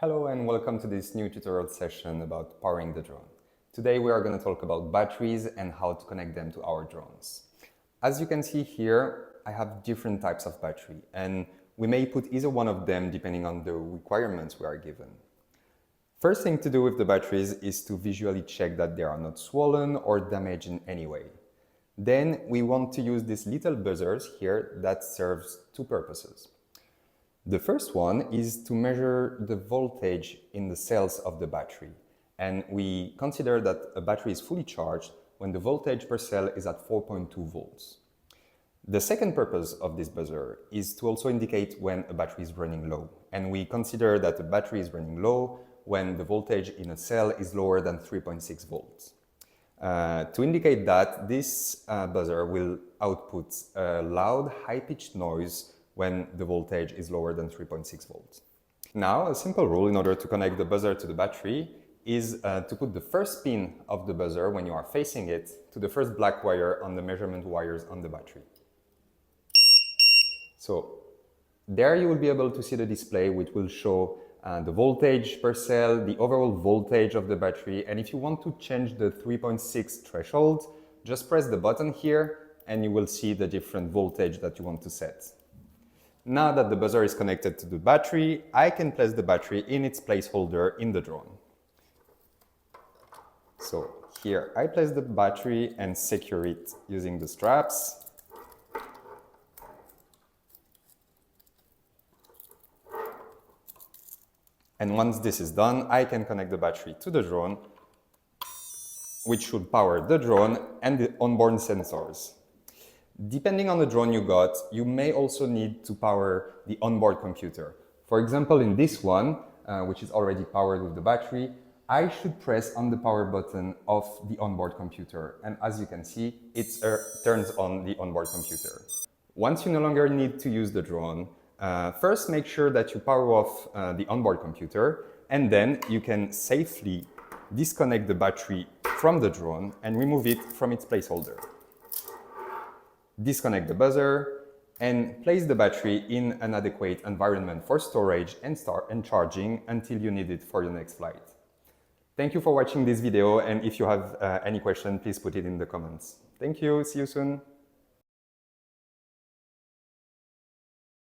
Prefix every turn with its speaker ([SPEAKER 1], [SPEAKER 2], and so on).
[SPEAKER 1] Hello and welcome to this new tutorial session about powering the drone. Today we are going to talk about batteries and how to connect them to our drones. As you can see here, I have different types of battery and we may put either one of them depending on the requirements we are given. First thing to do with the batteries is to visually check that they are not swollen or damaged in any way. Then we want to use these little buzzers here that serves two purposes. The first one is to measure the voltage in the cells of the battery. And we consider that a battery is fully charged when the voltage per cell is at 4.2 volts. The second purpose of this buzzer is to also indicate when a battery is running low. And we consider that a battery is running low when the voltage in a cell is lower than 3.6 volts. To indicate that, this buzzer will output a loud, high-pitched noise when the voltage is lower than 3.6 volts. Now, a simple rule in order to connect the buzzer to the battery is to put the first pin of the buzzer when you are facing it to the first black wire on the measurement wires on the battery. So there you will be able to see the display which will show the voltage per cell, the overall voltage of the battery, and if you want to change the 3.6 threshold, just press the button here and you will see the different voltage that you want to set. Now that the buzzer is connected to the battery, I can place the battery in its placeholder in the drone. So here I place the battery and secure it using the straps. And once this is done, I can connect the battery to the drone, which should power the drone and the onboard sensors. Depending on the drone you got, you may also need to power the onboard computer. For example, in this one, which is already powered with the battery, I should press on the power button of the onboard computer. And as you can see, it turns on the onboard computer. Once you no longer need to use the drone, first make sure that you power off the onboard computer, and then you can safely disconnect the battery from the drone and remove it from its placeholder. Disconnect the buzzer and place the battery in an adequate environment for storage and charging until you need it for your next flight. Thank you for watching this video, and if you have any question, please put it in the comments. Thank you, see you soon.